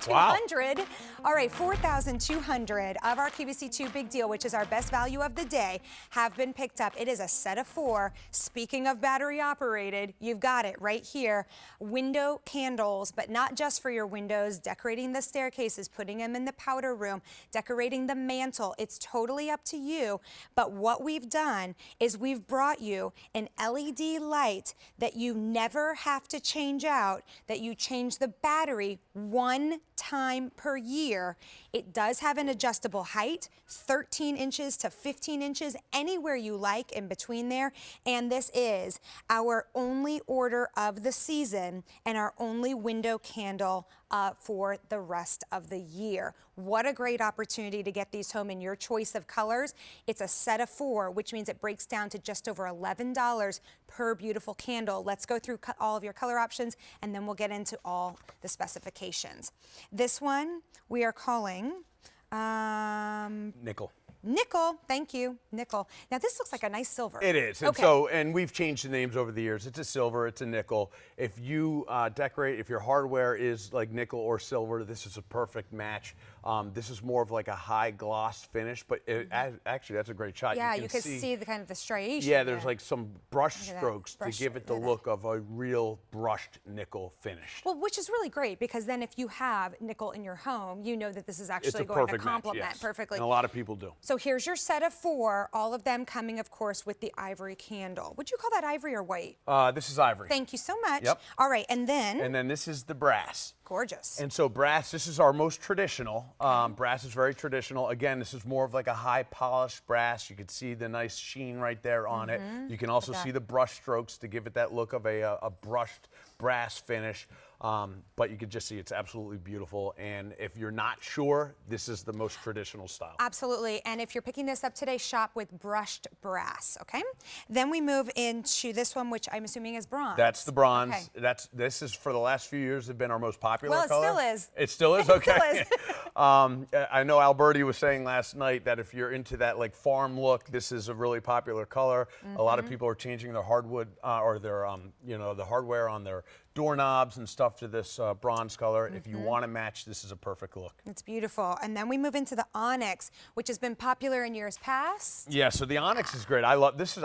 4,200. Wow. All right, 4,200 of our QVC2 Big Deal, which is our best value of the day, have been picked up. It is a set of 4. Speaking of battery operated, you've got it right here. Window candles, but not just for your windows, decorating the staircases, putting them in the powder room, decorating the mantle. It's totally up to you. But what we've done is we've brought you an LED light that you never have to change out, that you change the battery 1 time per year. It does have an adjustable height, 13 inches to 15 inches, anywhere you like in between there. And this is our only order of the season and our only window candle for the rest of the year. What a great opportunity to get these home in your choice of colors. It's a set of 4, which means it breaks down to just over $11 per beautiful candle. Let's go through all of your color options and then we'll get into all the specifications. This one we are calling Nickel. Nickel, thank you, nickel. Now this looks like a nice silver. It is, and okay. and we've changed the names over the years. It's a silver, it's a nickel. If you decorate, if your hardware is like nickel or silver, this is a perfect match. This is more of like a high gloss finish, but actually that's a great shot. Yeah, you can see the kind of the striation. Yeah, there's like some brush strokes brush, to give it the look of a real brushed nickel finish. Well, which is really great because then if you have nickel in your home, you know that this is actually going to complement match, yes. perfectly. And a lot of people do. So here's your set of 4, all of them coming, of course, with the ivory candle. Would you call that ivory or white? This is ivory. Thank you so much. Yep. All right, and then? And then this is the brass. Gorgeous. And so brass, this is our most traditional. Brass is very traditional. Again, this is more of like a high polished brass. You can see the nice sheen right there on it. You can also see the brush strokes to give it that look of a brushed brass finish. But you can just see it's absolutely beautiful. And if you're not sure, this is the most traditional style. Absolutely. And if you're picking this up today, shop with brushed brass, okay? Then we move into this one, which I'm assuming is bronze. That's the bronze. Okay. This is for the last few years have been our most popular color. Well, it still is. It still is? Okay. It still is. I know Alberti was saying last night that if you're into that like farm look, this is a really popular color. A lot of people are changing their hardwood or their, the hardware on their doorknobs and stuff to this bronze color. If you want to match, this is a perfect look. It's beautiful. And then we move into the Onyx, which has been popular in years past. Yeah, so the Onyx is great. I love this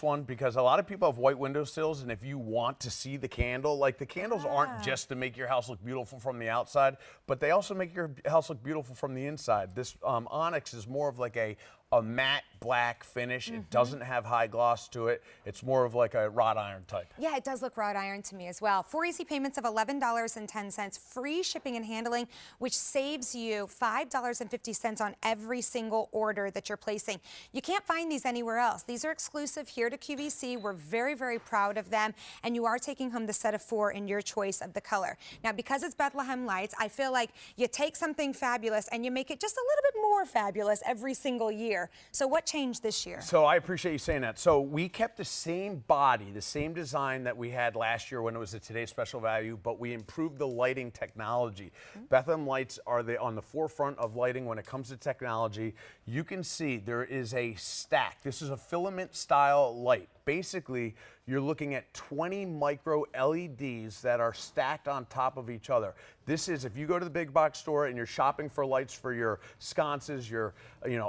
one because a lot of people have white windowsills, and if you want to see the candle, like the candles aren't just to make your house look beautiful from the outside, but they also make your house look beautiful from the inside. This Onyx is more of like a matte black finish. It doesn't have high gloss to it. It's more of like a wrought iron type. Yeah, it does look wrought iron to me as well. 4 easy payments of $11.10, free shipping and handling, which saves you $5.50 on every single order that you're placing. You can't find these anywhere else. These are exclusive here to QVC. We're very, very proud of them, and you are taking home the set of 4 in your choice of the color. Now, because it's Bethlehem Lights, I feel like you take something fabulous and you make it just a little bit more fabulous every single year. So what changed this year? So I appreciate you saying that. So we kept the same body, the same design that we had last year when it was a Today's Special Value, but we improved the lighting technology. Bethlehem Lights are on the forefront of lighting when it comes to technology. You can see there is a stack. This is a filament style light. Basically, you're looking at 20 micro LEDs that are stacked on top of each other. This is, if you go to the big box store and you're shopping for lights for your sconces, your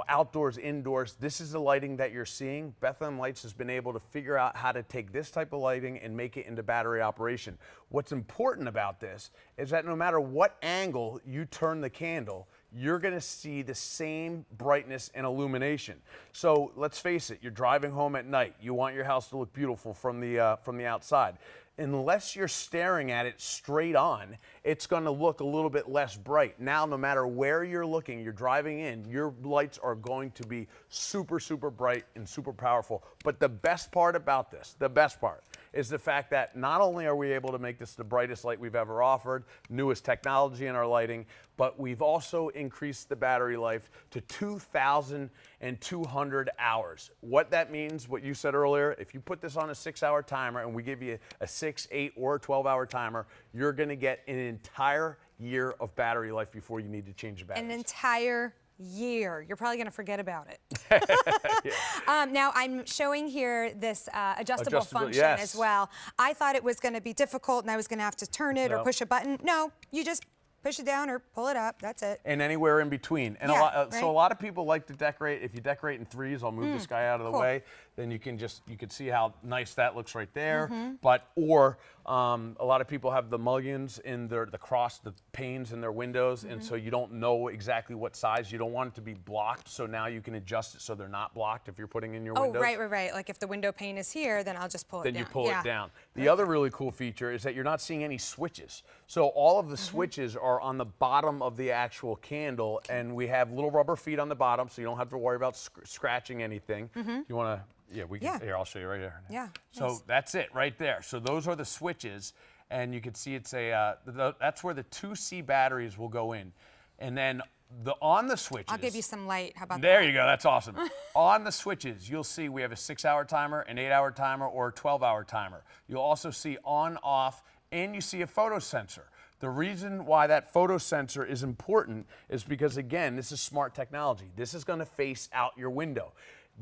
outdoors, indoors, this is the lighting that you're seeing. Bethlehem Lights has been able to figure out how to take this type of lighting and make it into battery operation. What's important about this is that no matter what angle you turn the candle, you're going to see the same brightness and illumination. So let's face it, you're driving home at night. You want your house to look beautiful from the outside. Unless you're staring at it straight on, it's going to look a little bit less bright. Now, no matter where you're looking, you're driving in, your lights are going to be super, super bright and super powerful. But the best part about this, is the fact that not only are we able to make this the brightest light we've ever offered, newest technology in our lighting, but we've also increased the battery life to 2,200 hours. What that means, what you said earlier, if you put this on a 6-hour timer and we give you a 6, 8, or a 12-hour timer, you're gonna get an entire year of battery life before you need to change the batteries. An entire year. You're probably going to forget about it. Now, I'm showing here this adjustable function as well. I thought it was going to be difficult and I was going to have to turn it or push a button. No, you just push it down or pull it up. That's it. And anywhere in between. And so a lot of people like to decorate. If you decorate in threes, I'll move this guy out of the way. Then you can see how nice that looks right there. But a lot of people have the mullions in the panes in their windows, and so you don't know exactly what size. You don't want it to be blocked, so now you can adjust it so they're not blocked if you're putting in your windows. Oh, right. Like if the window pane is here, then I'll just pull it down. Then you pull it down. The other really cool feature is that you're not seeing any switches. So all of the switches are on the bottom of the actual candle, and we have little rubber feet on the bottom, so you don't have to worry about scratching anything. You want to? Yeah, we can. Here, I'll show you right here. Yeah. So nice. That's it right there. So those are the switches, and you can see it's that's where the 2C batteries will go in, and then on the switches. I'll give you some light. How about that? There you go. That's awesome. On the switches, you'll see we have a 6-hour timer, an 8-hour timer, or a 12-hour timer. You'll also see on, off, and you see a photo sensor. The reason why that photo sensor is important is because, again, this is smart technology. This is going to face out your window.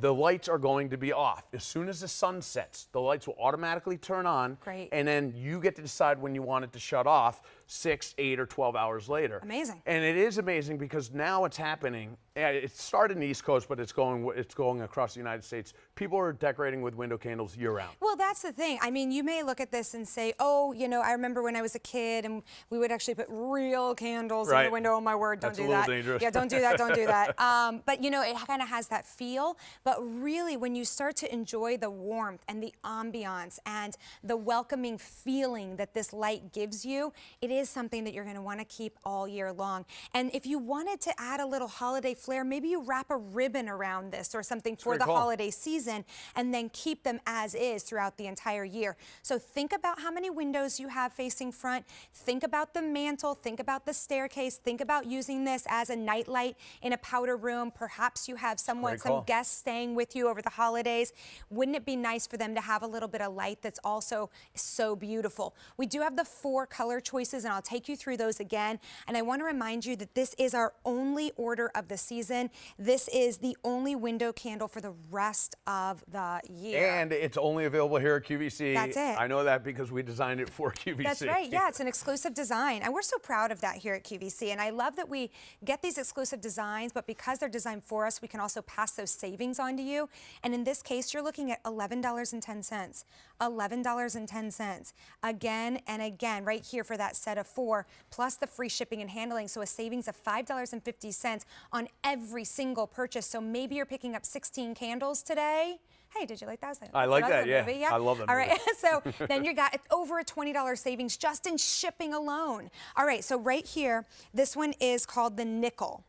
The lights are going to be off. As soon as the sun sets, the lights will automatically turn on. Great. And then you get to decide when you want it to shut off 6, 8, or 12 hours later. Amazing. And it is amazing because now it's happening. It started in the East Coast, but it's going across the United States. People are decorating with window candles year-round. Well, that's the thing. I mean, you may look at this and say, oh, I remember when I was a kid and we would actually put real candles in the window. Oh, my word, don't do that. That's a little dangerous. Yeah, don't do that, don't do that. But, it kind of has that feel. But really, when you start to enjoy the warmth and the ambiance and the welcoming feeling that this light gives you, it is something that you're going to want to keep all year long. And if you wanted to add a little holiday flair, maybe you wrap a ribbon around this or something for the holiday season and then keep them as is throughout the entire year. So think about how many windows you have facing front. Think about the mantle. Think about the staircase. Think about using this as a nightlight in a powder room. Perhaps you have some guests staying with you over the holidays. Wouldn't it be nice for them to have a little bit of light that's also so beautiful? We do have the 4 color choices, and I'll take you through those again. And I want to remind you that this is our only order of the season. This is the only window candle for the rest of the year. And it's only available here at QVC. That's it. I know that because we designed it for QVC. That's right. Yeah, it's an exclusive design. And we're so proud of that here at QVC. And I love that we get these exclusive designs, but because they're designed for us, we can also pass those savings on to you. And in this case, you're looking at $11.10. $11.10. Again and again, right here for that set of 4, plus the free shipping and handling. So a savings of $5.50 on every single purchase. So maybe you're picking up 16 candles today. Hey, did you like that? I like that, yeah. Movie? Yeah. I love that All movie. right, so then you got over a $20 savings just in shipping alone. All right, so right here, this one is called the nickel.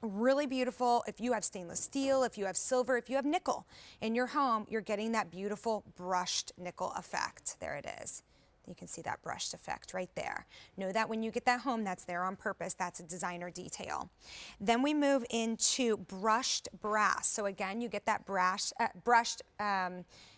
Really beautiful. If you have stainless steel, if you have silver, if you have nickel in your home, you're getting that beautiful brushed nickel effect. There it is. You can see that brushed effect right there. Know that when you get that home, that's there on purpose. That's a designer detail. Then we move into brushed brass. So again, you get that brushed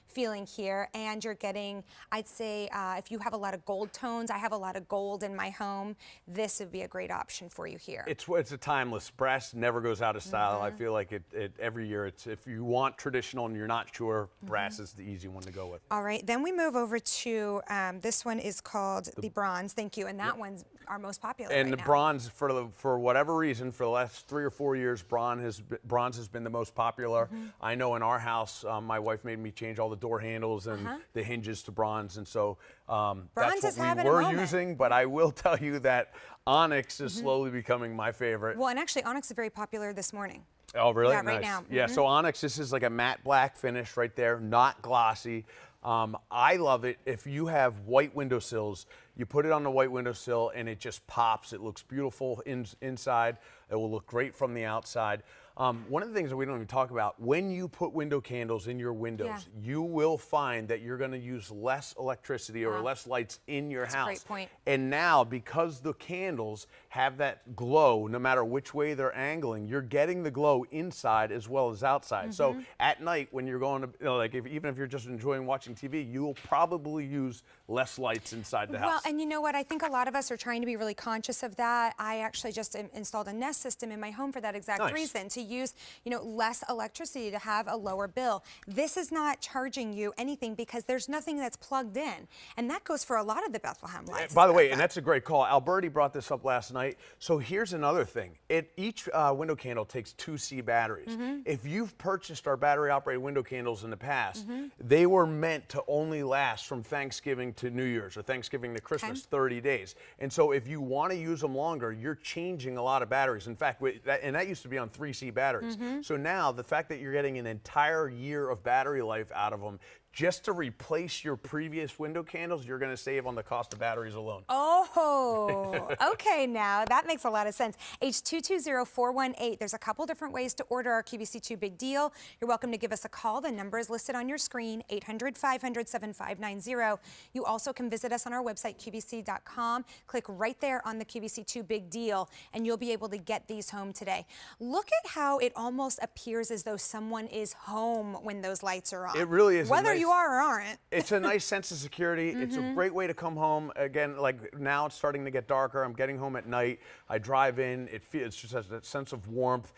feeling here, and you're getting, I'd say, if you have a lot of gold tones, I have a lot of gold in my home, this would be a great option for you here. It's a timeless. Brass never goes out of style. I feel like it every year. If you want traditional and you're not sure, brass is the easy one to go with. All right, then we move over to, this one is called the bronze, thank you, and that one's our most popular And right the now. bronze, for whatever reason, for the last 3 or 4 years, bronze has been the most popular. I know in our house, my wife made me change all the door handles and the hinges to bronze, and so that's what we were using. But I will tell you that Onyx is slowly becoming my favorite. Well, and actually, Onyx is very popular this morning. Oh, really? Yeah, nice. right now. Yeah, so Onyx, this is like a matte black finish right there, not glossy. I love it. If you have white windowsills, you put it on the white windowsill and it just pops. It looks beautiful inside. It will look great from the outside. One of the things that we don't even talk about, when you put window candles in your windows, you will find that you're going to use less electricity or less lights in your house. That's a great point. And now, because the candles have that glow, no matter which way they're angling, you're getting the glow inside as well as outside. So at night, when you're going to, even if you're just enjoying watching TV, you will probably use less lights inside the house. Well, and you know what? I think a lot of us are trying to be really conscious of that. I actually just installed a Nest system in my home for that exact reason, to use, less electricity to have a lower bill. This is not charging you anything because there's nothing that's plugged in. And that goes for a lot of the Bethlehem lights. By the way, and that's a great call. Alberti brought this up last night. So here's another thing. Each window candle takes 2C batteries. If you've purchased our battery operated window candles in the past, they were meant to only last from Thanksgiving to New Year's or Thanksgiving to Christmas, 30 days. And so if you want to use them longer, you're changing a lot of batteries. In fact, that used to be on 3C batteries. So now the fact that you're getting an entire year of battery life out of them, just to replace your previous window candles, you're going to save on the cost of batteries alone. Oh, okay, now that makes a lot of sense. H220418. There's a couple different ways to order our QVC2 Big Deal. You're welcome to give us a call. The number is listed on your screen, 800-500-7590. You also can visit us on our website, QVC.com. Click right there on the QVC2 Big Deal, and you'll be able to get these home today. Look at how it almost appears as though someone is home when those lights are on. It really is. Whether you are or aren't. It's a nice sense of security. It's a great way to come home. Again, like now it's starting to get darker. I'm getting home at night. I drive in. It just has that sense of warmth.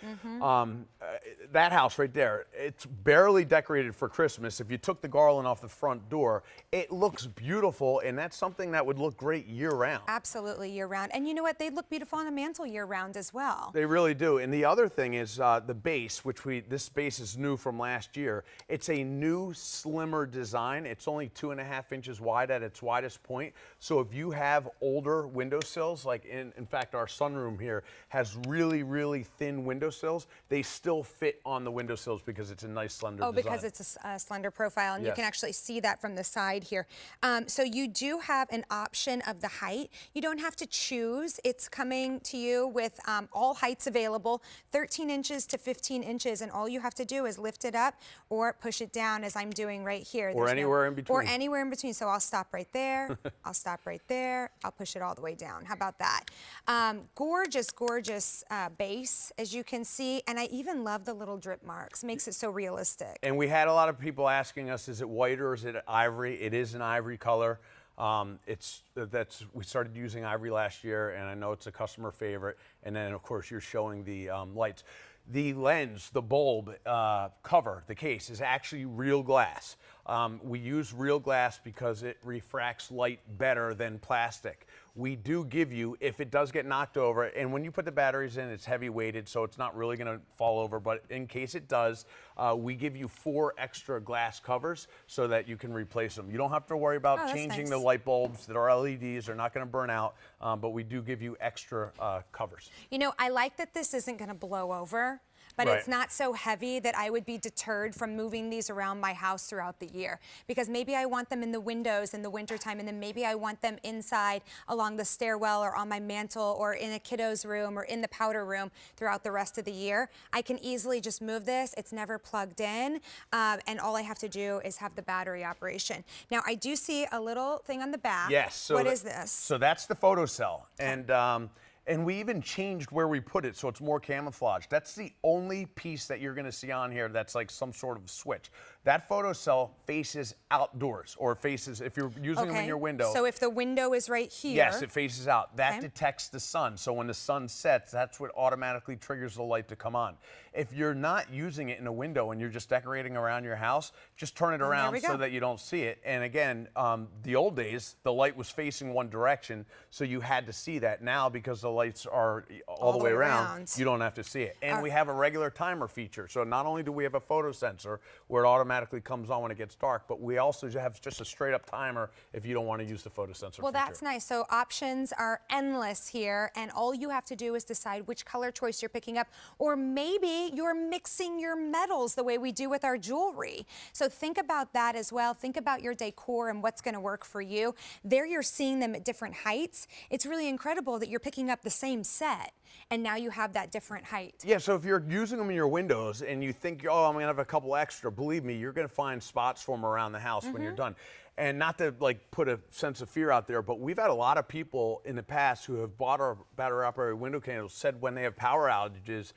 That house right there, it's barely decorated for Christmas. If you took the garland off the front door, it looks beautiful, and that's something that would look great year-round. Absolutely year-round. And you know what? They look beautiful on a mantle year-round as well. They really do. And the other thing is the base, this base is new from last year. It's a new, slimmer design. It's only 2.5 inches wide at its widest point. So if you have older windowsills, like in fact our sunroom here has really, really thin windowsills, they still fit on the windowsills because it's a nice slender design. Oh, because it's a slender profile, and you can actually see that from the side here. So you do have an option of the height. You don't have to choose. It's coming to you with all heights available, 13 inches to 15 inches, and all you have to do is lift it up or push it down, as I'm doing right here. Or anywhere in between. Or anywhere in between. So I'll stop right there. I'll stop right there. I'll push it all the way down. How about that? Gorgeous, gorgeous base, as you can see. And I even love the little drip marks. Makes it so realistic. And we had a lot of people asking us, is it white or is it ivory? It is an ivory color. We started using ivory last year, and I know it's a customer favorite. And then, of course, you're showing the lights. The lens, the bulb cover, the case, is actually real glass. We use real glass because it refracts light better than plastic. We do give you, if it does get knocked over, and when you put the batteries in, it's heavy weighted, so it's not really going to fall over, but in case it does, we give you 4 extra glass covers so that you can replace them. You don't have to worry about changing the light bulbs that are LEDs. They're not going to burn out, but we do give you extra covers. You know, I like that this isn't going to blow over. But it's not so heavy that I would be deterred from moving these around my house throughout the year. Because maybe I want them in the windows in the wintertime, and then maybe I want them inside along the stairwell or on my mantle or in a kiddo's room or in the powder room throughout the rest of the year. I can easily just move this. It's never plugged in, and all I have to do is have the battery operation. Now, I do see a little thing on the back. Yes. So what is this? So that's the Photocell. And we even changed where we put it so it's more camouflaged. That's the only piece that you're going to see on here that's like some sort of switch. That Photocell faces outdoors, or faces, if you're using them in your window. So if the window is right here. Yes, it faces out. That detects the sun. So when the sun sets, that's what automatically triggers the light to come on. If you're not using it in a window and you're just decorating around your house, just turn it around so that you don't see it. And again, the old days, the light was facing one direction, so you had to see that. Now, because the lights are all the way around, you don't have to see it. And we have a regular timer feature. So not only do we have a photo sensor where it automatically comes on when it gets dark, but we also have just a straight up timer if you don't want to use the photo sensor Well, feature. that's nice. So options are endless here, and all you have to do is decide which color choice you're picking up, or maybe you're mixing your metals the way we do with our jewelry. So think about that as well. Think about your decor and what's going to work for you. There you're seeing them at different heights. It's really incredible that you're picking up the same set, and now you have that different height. Yeah, so if you're using them in your windows and you think, oh, I'm going to have a couple extra, believe me, you're going to find spots for them around the house when you're done. And not to like put a sense of fear out there, but we've had a lot of people in the past who have bought our battery operated window candles said when they have power outages,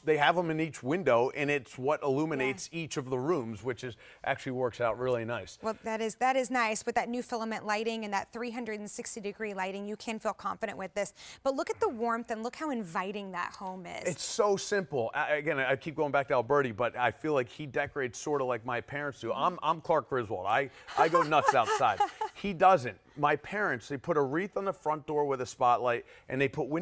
they have them in each window and it's what illuminates each of the rooms, which is actually works out really nice. Well, that is nice. With that new filament lighting and that 360-degree lighting, you can feel confident with this. But look at the warmth and look how inviting that home is. It's so simple. Again, I keep going back to Alberti, but I feel like he decorates sort of like my parents do. I'm Clark Griswold. I go nuts outside. He doesn't. My parents, they put a wreath on the front door with a spotlight, and they put window